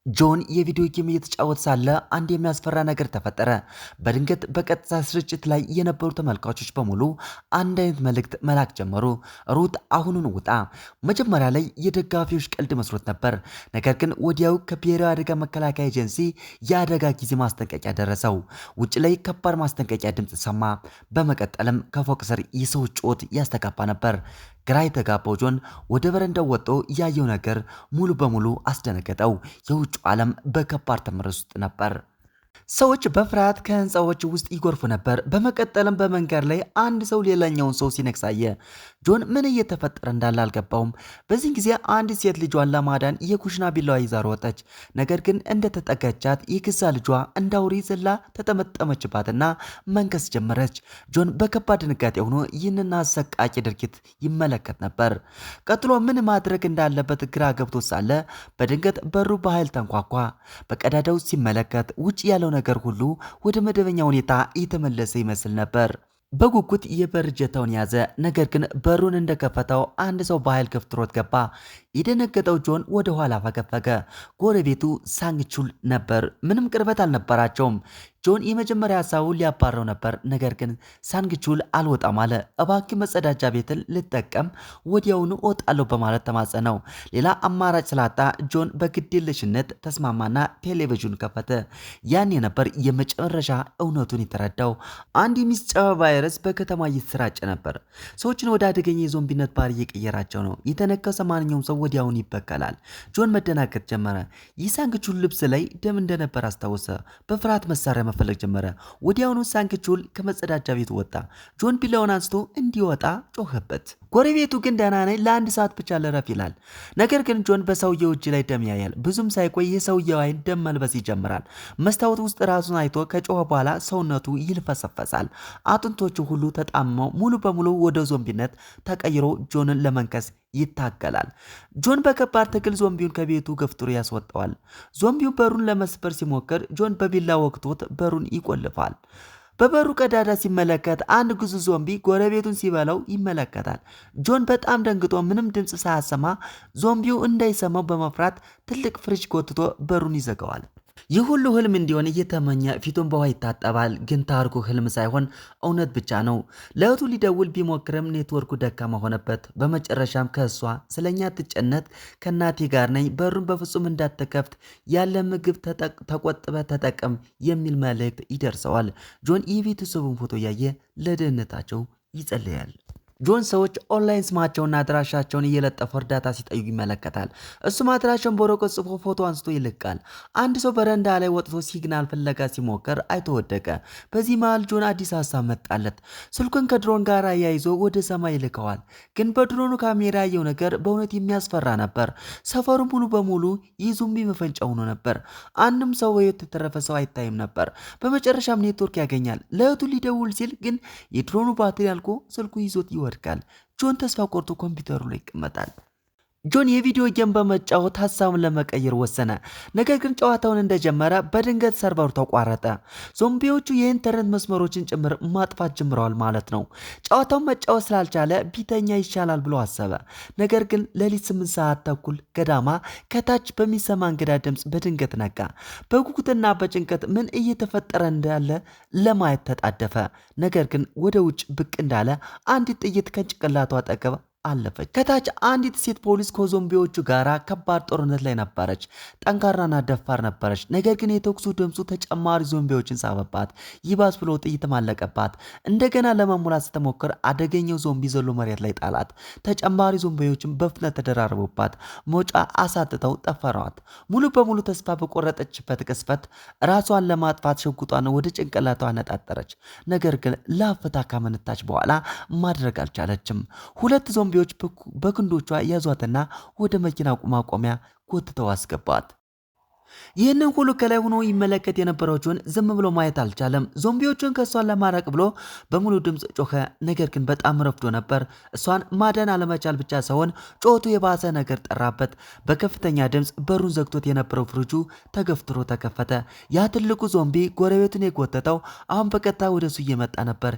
ጆን የቪዲዮ ጌም እየተጫወተ ሳለ አንድ የሚያስፈራ ነገር ተፈጠረ። በድንገት በቀጥታ ስርጭት ላይ የነበሩ ተመልካቾች በሙሉ አንድ አይነት መልእክት መላክ ጀመሩ። ሩጥ፣ አሁኑን ውጣ። መጀመሪያ ላይ የደጋፊዎች ቀልድ መስሎት ነበር። ነገር ግን ወዲያው ከብሔራዊ አደጋ መከላከያ ኤጀንሲ የአደጋ ጊዜ ማስጠንቀቂያ ደረሰው። ውጭ ላይ ከባድ ማስጠንቀቂያ ድምፅ ሰማ። በመቀጠልም ከፎቅ ስር የሰው ጩኸት ያስተጋባ ነበር። ግራ የተጋባው ጆን ወደ በረንዳው ወጥቶ ያየው ነገር ሙሉ በሙሉ አስደነገጠው። የውጭ ዓለም በከባድ ትርምስ ውስጥ ነበር። ሰዎች በፍርሃት ከህንፃዎች ውስጥ ይጎርፉ ነበር። በመቀጠልም በመንገድ ላይ አንድ ሰው ሌላኛውን ሰው ሲነክስ አየ። ጆን ምን እየተፈጠረ እንዳለ አልገባውም። በዚህ ጊዜ አንድ ሴት ልጇን ለማዳን የኩሽና ቢላዋ ይዛ ሮጠች። ነገር ግን እንደተጠጋቻት የገዛ ልጇ እንደ አውሬ ዘላ ተጠመጠመችባትና መንከስ ጀመረች። ጆን በከባድ ድንጋጤ ሆኖ ይህንን አሰቃቂ ድርጊት ይመለከት ነበር። ቀጥሎ ምን ማድረግ እንዳለበት ግራ ገብቶ ሳለ በድንገት በሩ በኃይል ተንኳኳ። በቀዳዳው ሲመለከት ውጭ ያለው ነገር ሁሉ ወደ መደበኛ ሁኔታ የተመለሰ ይመስል ነበር። በጉጉት የበር እጀታውን ያዘ። ነገር ግን በሩን እንደከፈተው አንድ ሰው በኃይል ገፍትሮት ገባ። የደነገጠው ጆን ወደ ኋላ ፈገፈገ። ጎረቤቱ ሳንግቹል ነበር። ምንም ቅርበት አልነበራቸውም። ጆን የመጀመሪያ ሀሳቡን ሊያባረው ነበር። ነገር ግን ሳንግቹል አልወጣም አለ። እባክህ መጸዳጃ ቤትን ልጠቀም፣ ወዲያውኑ እወጣለሁ በማለት ተማጸነው። ሌላ አማራጭ ስላጣ ጆን በግዴለሽነት ተስማማና ቴሌቪዥን ከፈተ። ያኔ ነበር የመጨረሻ እውነቱን የተረዳው። አንድ የሚስጨባ ቫይረስ በከተማ እየተሰራጨ ነበር። ሰዎችን ወደ አደገኛ የዞምቢነት ባህሪ እየቀየራቸው ነው። የተነከሰ ማንኛውም ሰው ወዲያውን ይበከላል። ጆን መደናገጥ ጀመረ። የሳንግቹል ልብስ ላይ ደም እንደነበር አስታወሰ። በፍርሃት መሳሪያ መፈለግ ጀመረ። ወዲያውኑ ሳንግቹል ከመጸዳጃ ቤቱ ወጣ። ጆን ቢላውን አንስቶ እንዲወጣ ጮኸበት። ጎረቤቱ ግን ደህና ነኝ፣ ለአንድ ሰዓት ብቻ ልረፍ ይላል። ነገር ግን ጆን በሰውየው እጅ ላይ ደም ያያል። ብዙም ሳይቆይ የሰውየው አይን ደም መልበስ ይጀምራል። መስታወት ውስጥ ራሱን አይቶ ከጮኸ በኋላ ሰውነቱ ይልፈሰፈሳል። አጥንቶቹ ሁሉ ተጣምመው ሙሉ በሙሉ ወደ ዞምቢነት ተቀይሮ ጆንን ለመንከስ ይታገላል። ጆን በከባድ ትግል ዞምቢውን ከቤቱ ገፍትሮ ያስወጣዋል። ዞምቢው በሩን ለመስበር ሲሞክር ጆን በቢላ ወቅቶት በሩን ይቆልፋል። በበሩ ቀዳዳ ሲመለከት አንድ ግዙፍ ዞምቢ ጎረቤቱን ሲበላው ይመለከታል። ጆን በጣም ደንግጦ ምንም ድምፅ ሳያሰማ ዞምቢው እንዳይሰማው በመፍራት ትልቅ ፍሪጅ ጎትቶ በሩን ይዘጋዋል። ይህ ሁሉ ህልም እንዲሆን እየተመኘ ፊቱን በውሃ ይታጠባል። ግን ታሪኩ ህልም ሳይሆን እውነት ብቻ ነው። ለእህቱ ሊደውል ቢሞክርም ኔትወርኩ ደካማ ሆነበት። በመጨረሻም ከእሷ ስለኛ ትጨነቅ፣ ከእናቴ ጋር ነኝ፣ በሩን በፍጹም እንዳትከፍት፣ ያለ ምግብ ተቆጥበ ተጠቀም የሚል መልእክት ይደርሰዋል። ጆን የቤተሰቡን ፎቶ እያየ ለደህንነታቸው ይጸልያል። ጆን ሰዎች ኦንላይን ስማቸውና አድራሻቸውን እየለጠፉ እርዳታ ሲጠይቁ ይመለከታል። እሱም አድራሻውን በወረቀት ጽፎ ፎቶ አንስቶ ይልቃል። አንድ ሰው በረንዳ ላይ ወጥቶ ሲግናል ፍለጋ ሲሞክር አይቶ ወደቀ። በዚህ መሃል ጆን አዲስ ሀሳብ መጣለት። ስልኩን ከድሮን ጋር አያይዞ ወደ ሰማይ ይልከዋል። ግን በድሮኑ ካሜራ ያየው ነገር በእውነት የሚያስፈራ ነበር። ሰፈሩ ሙሉ በሙሉ የዞምቢ መፈንጫ ሆኖ ነበር። አንድም ሰው በሕይወት የተረፈ ሰው አይታይም ነበር። በመጨረሻም ኔትወርክ ያገኛል። ለእህቱ ሊደውል ሲል ግን የድሮኑ ባትሪ አልቆ ስልኩ ይዞት ይወድቃል። ጆን ተስፋ ቆርጦ ኮምፒውተሩ ላይ ይቀመጣል። ጆን የቪዲዮ ጌም በመጫወት ሀሳቡን ለመቀየር ወሰነ። ነገር ግን ጨዋታውን እንደጀመረ በድንገት ሰርቨሩ ተቋረጠ። ዞምቢዎቹ የኢንተርኔት መስመሮችን ጭምር ማጥፋት ጀምረዋል ማለት ነው። ጨዋታውን መጫወት ስላልቻለ ቢተኛ ይሻላል ብሎ አሰበ። ነገር ግን ሌሊት 8 ሰዓት ተኩል ገዳማ ከታች በሚሰማ እንግዳ ድምፅ በድንገት ነቃ። በጉጉትና በጭንቀት ምን እየተፈጠረ እንዳለ ለማየት ተጣደፈ። ነገር ግን ወደ ውጭ ብቅ እንዳለ አንዲት ጥይት ከጭንቅላቱ አጠገብ አለፈች። ከታች አንዲት ሴት ፖሊስ ከዞምቢዎቹ ጋር ከባድ ጦርነት ላይ ነበረች። ጠንካራና ደፋር ነበረች። ነገር ግን የተኩሱ ድምፁ ተጨማሪ ዞምቢዎችን ሳበባት። ይባስ ብሎ ጥይት ማለቀባት። እንደገና ለመሙላት ስትሞክር አደገኛው ዞምቢ ዘሎ መሬት ላይ ጣላት። ተጨማሪ ዞምቢዎችን በፍጥነት ተደራረቡባት። መውጫ አሳጥተው ጠፈሯት። ሙሉ በሙሉ ተስፋ በቆረጠችበት ቅስፈት ራሷን ለማጥፋት ሽጉጧን ወደ ጭንቅላቷ አነጣጠረች። ነገር ግን ለአፍታ ካመነታች በኋላ ማድረግ አልቻለችም። ሁለት ዞምቢዎች በክንዶቿ ያዟትና ወደ መኪና ማቆሚያ ጎትተው አስገባት። ይህንን ሁሉ ከላይ ሆኖ ይመለከት የነበረው ጆን ዝም ብሎ ማየት አልቻለም። ዞምቢዎቹን ከእሷን ለማራቅ ብሎ በሙሉ ድምፅ ጮኸ። ነገር ግን በጣም ረፍዶ ነበር። እሷን ማዳን አለመቻል ብቻ ሳይሆን ጮቱ የባሰ ነገር ጠራበት። በከፍተኛ ድምፅ በሩን ዘግቶት የነበረው ፍሪጁ ተገፍትሮ ተከፈተ። ያ ትልቁ ዞምቢ ጎረቤቱን የጎተተው አሁን በቀጥታ ወደሱ እየመጣ ነበር።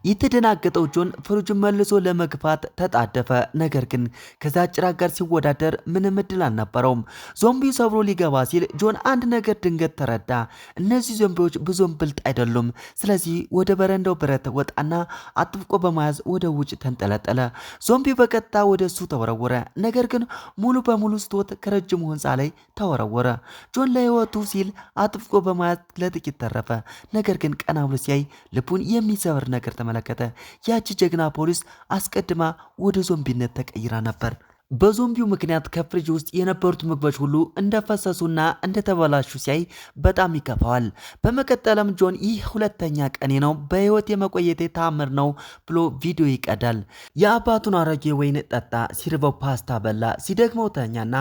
የተደናገጠው ጆን ፍሪጁን መልሶ ለመግፋት ተጣደፈ። ነገር ግን ከዛ ጭራቅ ጋር ሲወዳደር ምንም እድል አልነበረውም። ዞምቢው ሰብሮ ሊገባ ሲል ጆን አንድ ነገር ድንገት ተረዳ። እነዚህ ዞምቢዎች ብዙም ብልጥ አይደሉም። ስለዚህ ወደ በረንዳው ብረት ወጣና አጥብቆ በመያዝ ወደ ውጭ ተንጠለጠለ። ዞምቢው በቀጥታ ወደ እሱ ተወረወረ። ነገር ግን ሙሉ በሙሉ ስቶት ከረጅሙ ህንፃ ላይ ተወረወረ። ጆን ለህይወቱ ሲል አጥብቆ በመያዝ ለጥቂት ተረፈ። ነገር ግን ቀና ብሎ ሲያይ ልቡን የሚሰብር ነገር ተመለከተ። ያቺ ጀግና ፖሊስ አስቀድማ ወደ ዞምቢነት ተቀይራ ነበር። በዞምቢው ምክንያት ከፍሪጅ ውስጥ የነበሩት ምግቦች ሁሉ እንደፈሰሱና እንደተበላሹ ሲያይ በጣም ይከፋዋል። በመቀጠልም ጆን ይህ ሁለተኛ ቀኔ ነው፣ በህይወት የመቆየቴ ታምር ነው ብሎ ቪዲዮ ይቀዳል። የአባቱን አሮጌ ወይን ጠጣ፣ ሲርበው ፓስታ በላ፣ ሲደግመው ተኛና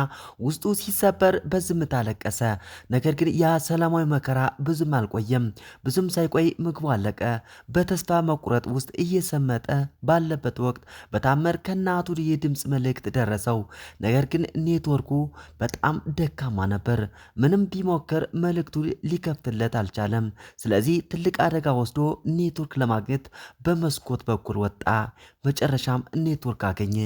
ውስጡ ሲሰበር በዝምታ አለቀሰ። ነገር ግን ያ ሰላማዊ መከራ ብዙም አልቆየም። ብዙም ሳይቆይ ምግቡ አለቀ። በተስፋ መቁረጥ ውስጥ እየሰመጠ ባለበት ወቅት በታምር ከእናቱ የድምፅ መልእክት ደረሰ። ነገር ግን ኔትወርኩ በጣም ደካማ ነበር። ምንም ቢሞክር መልእክቱ ሊከፍትለት አልቻለም። ስለዚህ ትልቅ አደጋ ወስዶ ኔትወርክ ለማግኘት በመስኮት በኩል ወጣ። መጨረሻም ኔትወርክ አገኘ።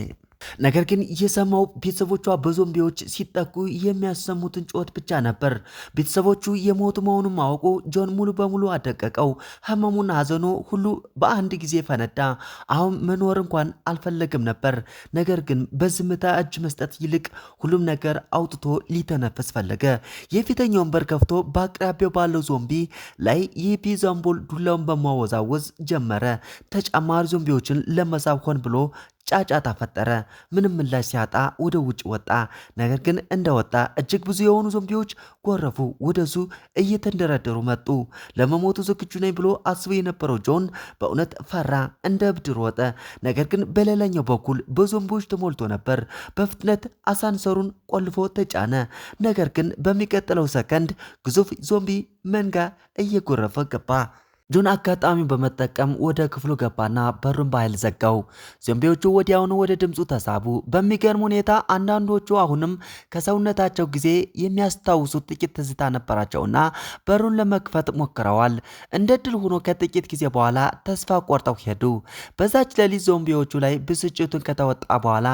ነገር ግን የሰማው ቤተሰቦቿ በዞምቢዎች ሲጠቁ የሚያሰሙትን ጩኸት ብቻ ነበር። ቤተሰቦቹ የሞቱ መሆኑን ማወቁ ጆን ሙሉ በሙሉ አደቀቀው። ህመሙና ሀዘኑ ሁሉ በአንድ ጊዜ ፈነዳ። አሁን መኖር እንኳን አልፈለግም ነበር። ነገር ግን በዝምታ እጅ መስጠት ይልቅ ሁሉም ነገር አውጥቶ ሊተነፍስ ፈለገ። የፊተኛውን በር ከፍቶ በአቅራቢያው ባለው ዞምቢ ላይ የፒዛምቦል ዱላውን በማወዛወዝ ጀመረ። ተጨማሪ ዞምቢዎችን ለመሳብ ሆን ብሎ ጫጫታ ፈጠረ። ምንም ምላሽ ሲያጣ ወደ ውጭ ወጣ። ነገር ግን እንደወጣ እጅግ ብዙ የሆኑ ዞምቢዎች ጎረፉ፣ ወደሱ እየተንደረደሩ መጡ። ለመሞቱ ዝግጁ ነኝ ብሎ አስቦ የነበረው ጆን በእውነት ፈራ፣ እንደ እብድ ሮጠ። ነገር ግን በሌላኛው በኩል በዞምቢዎች ተሞልቶ ነበር። በፍጥነት አሳንሰሩን ቆልፎ ተጫነ። ነገር ግን በሚቀጥለው ሰከንድ ግዙፍ ዞምቢ መንጋ እየጎረፈ ገባ። ጆን አጋጣሚውን በመጠቀም ወደ ክፍሉ ገባና በሩን በኃይል ዘጋው። ዞምቢዎቹ ወዲያውኑ ወደ ድምፁ ተሳቡ። በሚገርም ሁኔታ አንዳንዶቹ አሁንም ከሰውነታቸው ጊዜ የሚያስታውሱት ጥቂት ትዝታ ነበራቸውና በሩን ለመክፈት ሞክረዋል። እንደ ድል ሆኖ ከጥቂት ጊዜ በኋላ ተስፋ ቆርጠው ሄዱ። በዛች ሌሊት ዞምቢዎቹ ላይ ብስጭቱን ከተወጣ በኋላ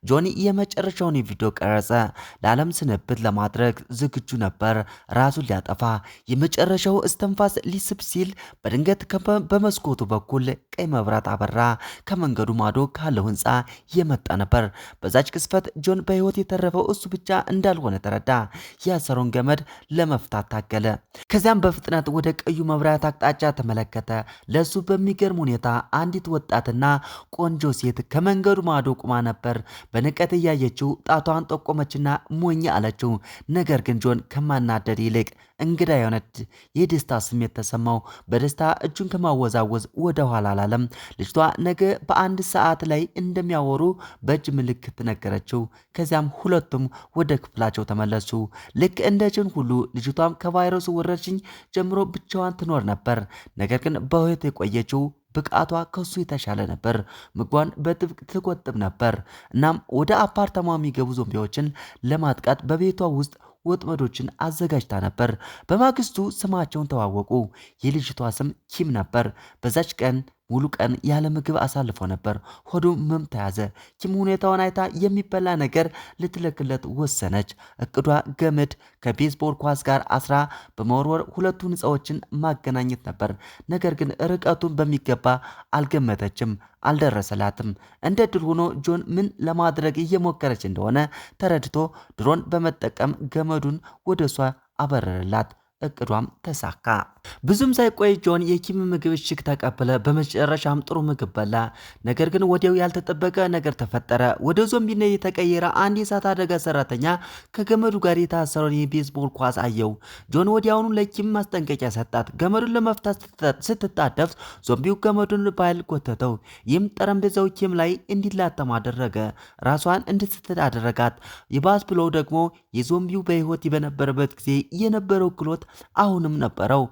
ጆኒ የመጨረሻውን ቪዲዮ ቀረጸ። ለዓለም ስንብት ለማድረግ ዝግጁ ነበር። ራሱን ሊያጠፋ የመጨረሻው እስትንፋስ ሊስብ ሲል በድንገት በመስኮቱ በኩል ቀይ መብራት አበራ። ከመንገዱ ማዶ ካለው ህንፃ የመጣ ነበር። በዛች ቅስፈት ጆን በህይወት የተረፈው እሱ ብቻ እንዳልሆነ ተረዳ። ያሰረውን ገመድ ለመፍታት ታገለ። ከዚያም በፍጥነት ወደ ቀዩ መብራት አቅጣጫ ተመለከተ። ለሱ በሚገርም ሁኔታ አንዲት ወጣትና ቆንጆ ሴት ከመንገዱ ማዶ ቁማ ነበር። በንቀት እያየችው ጣቷን ጠቆመችና ሞኝ አለችው። ነገር ግን ጆን ከማናደድ ይልቅ እንግዳ የሆነች የደስታ ስሜት ተሰማው። በደስታ እጁን ከማወዛወዝ ወደ ኋላ አላለም። ልጅቷ ነገ በአንድ ሰዓት ላይ እንደሚያወሩ በእጅ ምልክት ነገረችው። ከዚያም ሁለቱም ወደ ክፍላቸው ተመለሱ። ልክ እንደ ጆን ሁሉ ልጅቷም ከቫይረሱ ወረርሽኝ ጀምሮ ብቻዋን ትኖር ነበር። ነገር ግን በህይወት የቆየችው ብቃቷ ከሱ የተሻለ ነበር። ምግቧን በጥብቅ ትቆጥብ ነበር። እናም ወደ አፓርታማ የሚገቡ ዞምቢዎችን ለማጥቃት በቤቷ ውስጥ ወጥመዶችን አዘጋጅታ ነበር። በማግስቱ ስማቸውን ተዋወቁ። የልጅቷ ስም ኪም ነበር። በዛች ቀን ሙሉ ቀን ያለ ምግብ አሳልፎ ነበር። ሆዱ ህመም ተያዘ። ኪም ሁኔታውን አይታ የሚበላ ነገር ልትልክለት ወሰነች። እቅዷ ገመድ ከቤዝቦል ኳስ ጋር አስራ በመወርወር ሁለቱ ህንፃዎችን ማገናኘት ነበር። ነገር ግን ርቀቱን በሚገባ አልገመተችም፣ አልደረሰላትም። እንደ ድል ሆኖ ጆን ምን ለማድረግ እየሞከረች እንደሆነ ተረድቶ ድሮን በመጠቀም ገመዱን ወደ እሷ አበረረላት። እቅዷም ተሳካ። ብዙም ሳይቆይ ጆን የኪም ምግብ እሽግ ተቀበለ። በመጨረሻም ጥሩ ምግብ በላ። ነገር ግን ወዲያው ያልተጠበቀ ነገር ተፈጠረ። ወደ ዞምቢነት የተቀየረ አንድ የእሳት አደጋ ሰራተኛ ከገመዱ ጋር የታሰረውን የቤዝቦል ኳስ አየው። ጆን ወዲያውኑ ለኪም ማስጠንቀቂያ ሰጣት። ገመዱን ለመፍታት ስትጣደፍ ዞምቢው ገመዱን በኃይል ጎተተው። ይህም ጠረጴዛው ኪም ላይ እንዲላተም አደረገ። ራሷን እንድትስት አደረጋት። ይባስ ብሎ ደግሞ የዞምቢው በህይወት በነበረበት ጊዜ የነበረው ክሎት አሁንም ነበረው።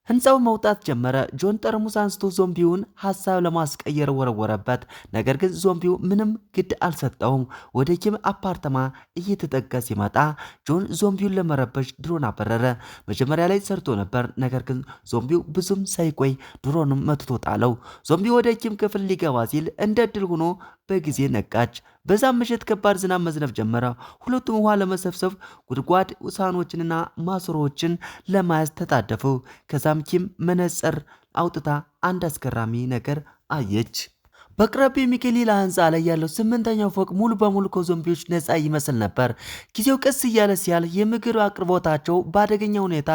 ህንፃው መውጣት ጀመረ። ጆን ጠርሙስ አንስቶ ዞምቢውን ሀሳብ ለማስቀየር ወረወረበት። ነገር ግን ዞምቢው ምንም ግድ አልሰጠውም። ወደ ኪም አፓርተማ እየተጠጋ ሲመጣ ጆን ዞምቢውን ለመረበሽ ድሮን አበረረ። መጀመሪያ ላይ ሰርቶ ነበር። ነገር ግን ዞምቢው ብዙም ሳይቆይ ድሮንም መትቶ ጣለው። ዞምቢው ወደ ኪም ክፍል ሊገባ ሲል እንደ ድል ሆኖ በጊዜ ነቃች። በዛም ምሽት ከባድ ዝናብ መዝነብ ጀመረ። ሁለቱም ውሃ ለመሰብሰብ ጉድጓድ ሳህኖችንና ማሰሮዎችን ለማያዝ ተጣደፉ። ከዛም ኪም መነጽር አውጥታ አንድ አስገራሚ ነገር አየች። በቅርብ የሚገኝ ሌላ ህንፃ ላይ ያለው 8ኛው ፎቅ ሙሉ በሙሉ ከዞምቢዎች ነፃ ይመስል ነበር። ጊዜው ቀስ እያለ ሲያል የምግብ አቅርቦታቸው በአደገኛ ሁኔታ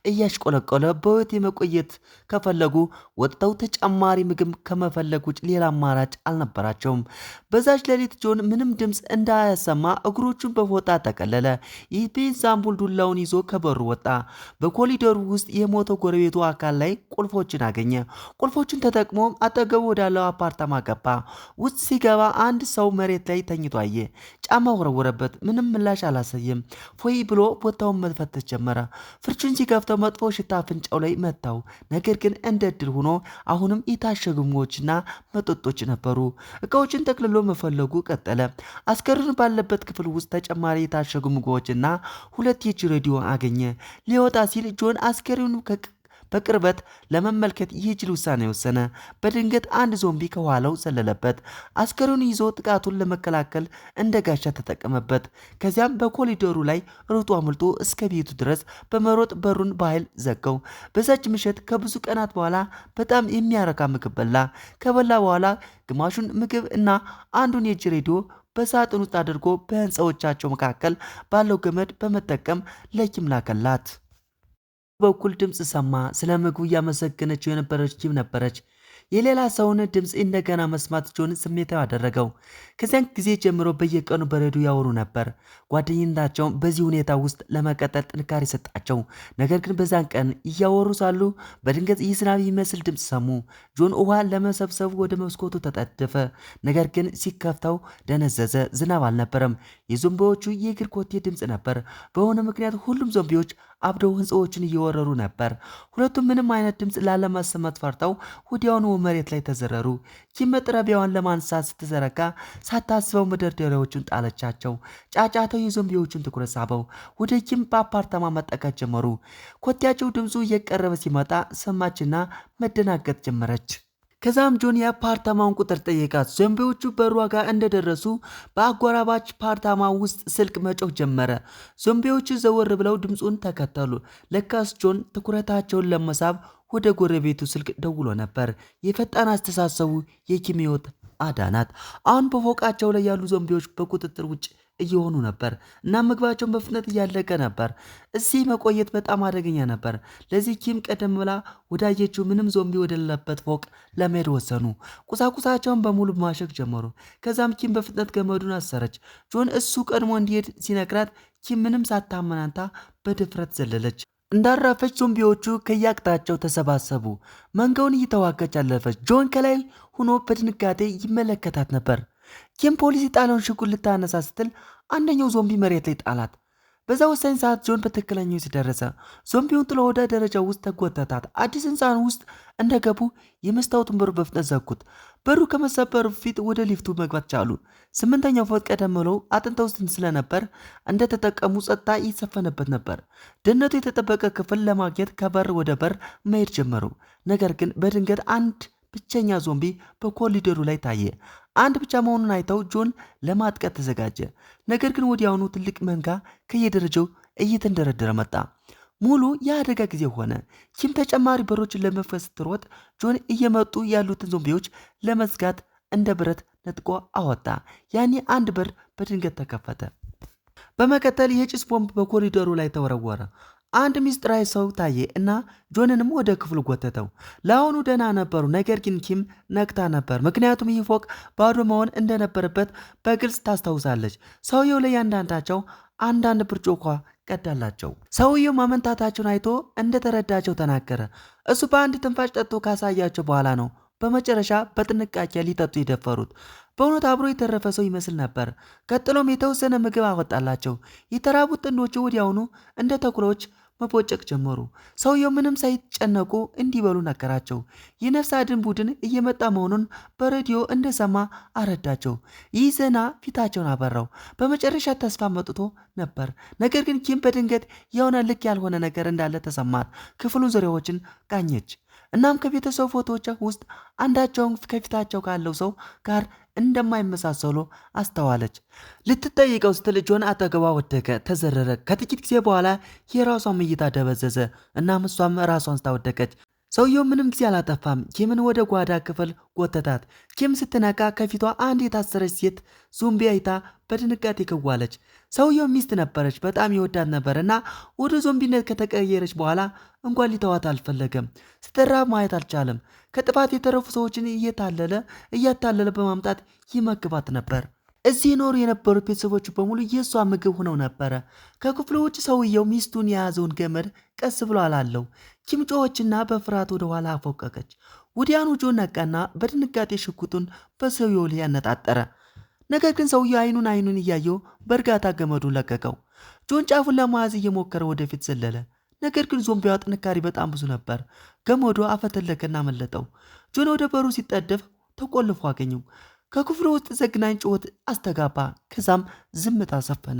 እያሽቆለቆለ በህይወት የመቆየት ከፈለጉ ወጥተው ተጨማሪ ምግብ ከመፈለግ ውጭ ሌላ አማራጭ አልነበራቸውም። በዛች ሌሊት ጆን ምንም ድምፅ እንዳያሰማ እግሮቹን በፎጣ ጠቀለለ። የቤንዝ አምፖል ዱላውን ይዞ ከበሩ ወጣ። በኮሪደሩ ውስጥ የሞተው ጎረቤቱ አካል ላይ ቁልፎችን አገኘ። ቁልፎችን ተጠቅሞ አጠገቡ ወዳለው አፓርታማ ገባ። ውስጥ ሲገባ አንድ ሰው መሬት ላይ ተኝቶ አየ። ጫማ ወረወረበት። ምንም ምላሽ አላሳየም። ፎይ ብሎ ቦታውን መፈተሽ ጀመረ። ፍርቹን ሲከፍተው መጥፎ ሽታ አፍንጫው ላይ መታው። ነገር ግን እንደ እድል ሆኖ አሁንም የታሸጉ ምግቦችና መጠጦች ነበሩ። እቃዎችን ጠቅልሎ መፈለጉ ቀጠለ። አስከሬኑ ባለበት ክፍል ውስጥ ተጨማሪ የታሸጉ ምግቦችና 2 የእጅ ሬዲዮ አገኘ። ሊወጣ ሲል ጆን አስከሬኑ በቅርበት ለመመልከት የጅል ውሳኔ ወሰነ። በድንገት አንድ ዞምቢ ከኋላው ዘለለበት። አስከሬኑን ይዞ ጥቃቱን ለመከላከል እንደ ጋሻ ተጠቀመበት። ከዚያም በኮሪደሩ ላይ ሮጦ አምልጦ እስከ ቤቱ ድረስ በመሮጥ በሩን በኃይል ዘጋው። በዛች ምሽት ከብዙ ቀናት በኋላ በጣም የሚያረካ ምግብ በላ። ከበላ በኋላ ግማሹን ምግብ እና አንዱን የእጅ ሬዲዮ በሳጥን ውስጥ አድርጎ በህንፃዎቻቸው መካከል ባለው ገመድ በመጠቀም ለኪም ላከላት። በኩል ድምፅ ሰማ። ስለ ምግቡ እያመሰገነችው የነበረች ኪም ነበረች። የሌላ ሰውን ድምፅ እንደገና መስማት ጆን ስሜታዊ አደረገው። ከዚያን ጊዜ ጀምሮ በየቀኑ በሬዲዮ ያወሩ ነበር። ጓደኝነታቸውን በዚህ ሁኔታ ውስጥ ለመቀጠል ጥንካሬ ሰጣቸው። ነገር ግን በዛን ቀን እያወሩ ሳሉ በድንገት የዝናብ የሚመስል ድምፅ ሰሙ። ጆን ውሃ ለመሰብሰብ ወደ መስኮቱ ተጠደፈ። ነገር ግን ሲከፍተው ደነዘዘ። ዝናብ አልነበረም። የዞምቢዎቹ የእግር ኮቴ ድምፅ ነበር። በሆነ ምክንያት ሁሉም ዞምቢዎች አብደው ህንፃዎችን እየወረሩ ነበር። ሁለቱም ምንም አይነት ድምፅ ላለማሰማት ፈርተው ወዲያውኑ መሬት ላይ ተዘረሩ። ኪም መጥረቢያዋን ለማንሳት ስትዘረጋ ሳታስበው መደርደሪያዎቹን ጣለቻቸው። ጫጫታው የዞምቢዎቹን ትኩረት ሳበው። ወደ ኪም በአፓርታማ መጠጋት ጀመሩ። ኮቴያቸው ድምፁ እየቀረበ ሲመጣ ሰማችና መደናገጥ ጀመረች። ከዛም ጆን የአፓርታማውን ቁጥር ጠየቃት። ዞምቢዎቹ በሯ ጋር እንደደረሱ በአጎራባች ፓርታማ ውስጥ ስልክ መጮህ ጀመረ። ዞምቢዎቹ ዘወር ብለው ድምፁን ተከተሉ። ለካስ ጆን ትኩረታቸውን ለመሳብ ወደ ጎረቤቱ ስልክ ደውሎ ነበር። የፈጣን አስተሳሰቡ የኪም ሕይወት አዳናት። አሁን በፎቃቸው ላይ ያሉ ዞምቢዎች በቁጥጥር ውጭ እየሆኑ ነበር እና ምግባቸውን በፍጥነት እያለቀ ነበር። እዚህ መቆየት በጣም አደገኛ ነበር። ለዚህ ኪም ቀደም ብላ ወዳየችው ምንም ዞምቢ ወደሌለበት ፎቅ ለመሄድ ወሰኑ። ቁሳቁሳቸውን በሙሉ ማሸግ ጀመሩ። ከዛም ኪም በፍጥነት ገመዱን አሰረች። ጆን እሱ ቀድሞ እንዲሄድ ሲነግራት ኪም ምንም ሳታመናንታ በድፍረት ዘለለች። እንዳረፈች ዞምቢዎቹ ከየአቅጣጫው ተሰባሰቡ። መንጋውን እየተዋጋች አለፈች። ጆን ከላይ ሆኖ በድንጋጤ ይመለከታት ነበር። ኪም ፖሊስ የጣለውን ሽጉጥ ልታነሳ ስትል አንደኛው ዞምቢ መሬት ላይ ጣላት። በዛ ወሳኝ ሰዓት ጆን በትክክለኛው ሲደረሰ ዞምቢውን ጥሎ ወደ ደረጃው ውስጥ ተጎተታት። አዲስ ህንፃን ውስጥ እንደገቡ የመስታወቱን በሩ በፍጥነት ዘጉት። በሩ ከመሰበሩ ፊት ወደ ሊፍቱ መግባት ቻሉ። 8ኛው ፎቅ ቀደም ብለው አጥንተው ውስጥ ስለነበር እንደተጠቀሙ ጸጥታ ይሰፈነበት ነበር። ደህንነቱ የተጠበቀ ክፍል ለማግኘት ከበር ወደ በር መሄድ ጀመሩ። ነገር ግን በድንገት አንድ ብቸኛ ዞምቢ በኮሪደሩ ላይ ታየ። አንድ ብቻ መሆኑን አይተው ጆን ለማጥቀት ተዘጋጀ። ነገር ግን ወዲያውኑ ትልቅ መንጋ ከየደረጃው እየተንደረደረ መጣ። ሙሉ የአደጋ ጊዜ ሆነ። ኪም ተጨማሪ በሮችን ለመክፈት ስትሮጥ ጆን እየመጡ ያሉትን ዞምቢዎች ለመዝጋት እንደ ብረት ነጥቆ አወጣ። ያኔ አንድ በር በድንገት ተከፈተ። በመቀጠል የጭስ ቦምብ በኮሪደሩ ላይ ተወረወረ። አንድ ሚስጥራዊ ሰው ታየ እና ጆንንም ወደ ክፍሉ ጎተተው። ለአሁኑ ደህና ነበሩ። ነገር ግን ኪም ነቅታ ነበር፣ ምክንያቱም ይህ ፎቅ ባዶ መሆን እንደነበረበት በግልጽ ታስታውሳለች። ሰውየው ለእያንዳንዳቸው አንዳንድ ብርጭቆ ቀዳላቸው። ሰውየው ማመንታታቸውን አይቶ እንደተረዳቸው ተናገረ። እሱ በአንድ ትንፋሽ ጠጥቶ ካሳያቸው በኋላ ነው በመጨረሻ በጥንቃቄ ሊጠጡ የደፈሩት። በእውነት አብሮ የተረፈ ሰው ይመስል ነበር። ቀጥሎም የተወሰነ ምግብ አወጣላቸው። የተራቡት ጥንዶቹ ወዲያውኑ እንደ ተኩላዎች መቦጨቅ ጀመሩ። ሰውየው ምንም ሳይጨነቁ እንዲበሉ ነገራቸው። የነፍስ አድን ቡድን እየመጣ መሆኑን በሬዲዮ እንደሰማ አረዳቸው። ይህ ዜና ፊታቸውን አበራው። በመጨረሻ ተስፋ መጥቶ ነበር። ነገር ግን ኪም በድንገት የሆነ ልክ ያልሆነ ነገር እንዳለ ተሰማት። ክፍሉን ዙሪያዎችን ቃኘች። እናም ከቤተሰብ ፎቶዎች ውስጥ አንዳቸውን ከፊታቸው ካለው ሰው ጋር እንደማይመሳሰሉ አስተዋለች። ልትጠይቀው ስትል ጆን አጠገቧ ወደቀ፣ ተዘረረ። ከጥቂት ጊዜ በኋላ የራሷም እይታ ደበዘዘ። እናም እሷም ራሷን ስታወደቀች። ሰውየው ምንም ጊዜ አላጠፋም። ኪምን ወደ ጓዳ ክፍል ጎተታት። ኪም ስትነቃ ከፊቷ አንድ የታሰረች ሴት ዞምቢ አይታ በድንጋጤ ከዋለች። ሰውየው ሚስት ነበረች፣ በጣም ይወዳት ነበር እና ወደ ዞምቢነት ከተቀየረች በኋላ እንኳን ሊተዋት አልፈለገም። ስትራብ ማየት አልቻለም። ከጥፋት የተረፉ ሰዎችን እያታለለ በማምጣት ይመግባት ነበር። እዚህ ይኖሩ የነበሩት ቤተሰቦቹ በሙሉ የእሷ ምግብ ሆነው ነበረ። ከክፍሉ ውጭ ሰውየው ሚስቱን የያዘውን ገመድ ቀስ ብሎ አላለው። ኪም ጮኸችና በፍርሃት ወደ ኋላ አፎቀቀች። ወዲያኑ ጆን ነቃና በድንጋጤ ሽጉጡን በሰውየው ላይ ያነጣጠረ። ነገር ግን ሰውየው አይኑን እያየው በእርጋታ ገመዱን ለቀቀው። ጆን ጫፉን ለመያዝ እየሞከረ ወደፊት ዘለለ። ነገር ግን ዞምቢዋ ጥንካሬ በጣም ብዙ ነበር። ገመዱ አፈተለከና መለጠው። ጆን ወደ በሩ ሲጠደፍ ተቆልፎ አገኘው። ከክፍሉ ውስጥ ዘግናኝ ጩኸት አስተጋባ። ከዛም ዝምታ ሰፈነ።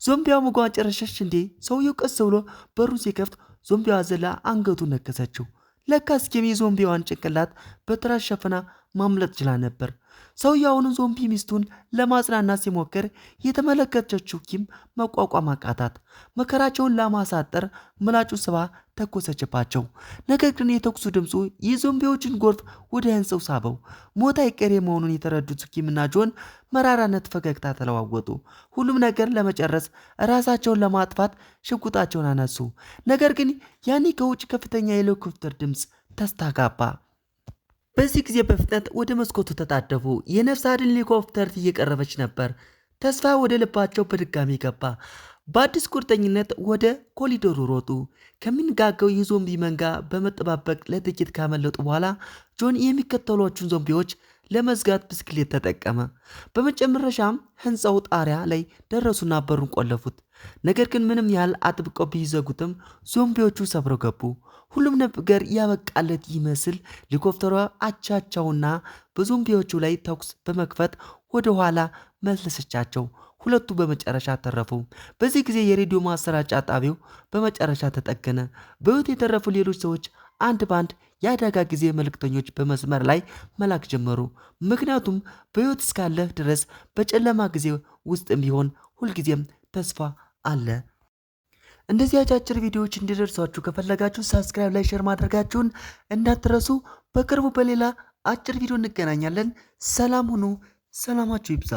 ዞምቢዋ መጓን ጨረሸሽ እንዴ? ሰውየው ቀስ ብሎ በሩን ሲከፍት ዞምቢዋ ዘላ አንገቱን ነከሰችው። ለካስ ኪም የዞምቢዋን ጭንቅላት በትራስ ሸፍና ማምለጥ ችላ ነበር። ሰውየው አሁን ዞምቢ ሚስቱን ለማጽናናት ሲሞክር የተመለከተችው ኪም መቋቋም አቃታት። መከራቸውን ለማሳጠር ምላጩ ስባ ተኮሰችባቸው። ነገር ግን የተኩሱ ድምፁ የዞምቢዎችን ጎርፍ ወደ ህንፃው ሳበው። ሞት አይቀሬ መሆኑን የተረዱት ኪምና ጆን መራራነት ፈገግታ ተለዋወጡ። ሁሉም ነገር ለመጨረስ ራሳቸውን ለማጥፋት ሽጉጣቸውን አነሱ። ነገር ግን ያኔ ከውጭ ከፍተኛ የሄሊኮፕተር ድምፅ ተስተጋባ። በዚህ ጊዜ በፍጥነት ወደ መስኮቱ ተጣደፉ። የነፍስ አድን ሄሊኮፕተር እየቀረበች ነበር። ተስፋ ወደ ልባቸው በድጋሚ ገባ። በአዲስ ቁርጠኝነት ወደ ኮሪዶሩ ሮጡ። ከሚንጋጋው የዞምቢ መንጋ በመጠባበቅ ለጥቂት ካመለጡ በኋላ ጆን የሚከተሏቸውን ዞምቢዎች ለመዝጋት ብስክሌት ተጠቀመ። በመጨረሻም ህንፃው ጣሪያ ላይ ደረሱና በሩን ቆለፉት። ነገር ግን ምንም ያህል አጥብቀው ቢዘጉትም ዞምቢዎቹ ሰብረው ገቡ። ሁሉም ነገር ያበቃለት ይመስል ሄሊኮፕተሯ አቻቻውና በዞምቢዎቹ ላይ ተኩስ በመክፈት ወደ ኋላ መለሰቻቸው። ሁለቱ በመጨረሻ ተረፉ። በዚህ ጊዜ የሬዲዮ ማሰራጫ ጣቢያው በመጨረሻ ተጠገነ። በህይወት የተረፉ ሌሎች ሰዎች አንድ ባንድ የአደጋ ጊዜ መልእክተኞች በመስመር ላይ መላክ ጀመሩ። ምክንያቱም በህይወት እስካለህ ድረስ በጨለማ ጊዜ ውስጥም ቢሆን ሁልጊዜም ተስፋ አለ። እንደዚህ አጫጭር ቪዲዮዎች እንዲደርሷችሁ ከፈለጋችሁ ሰብስክራይብ፣ ላይ ሼር ማድረጋችሁን እንዳትረሱ። በቅርቡ በሌላ አጭር ቪዲዮ እንገናኛለን። ሰላም ሁኑ። ሰላማችሁ ይብዛ።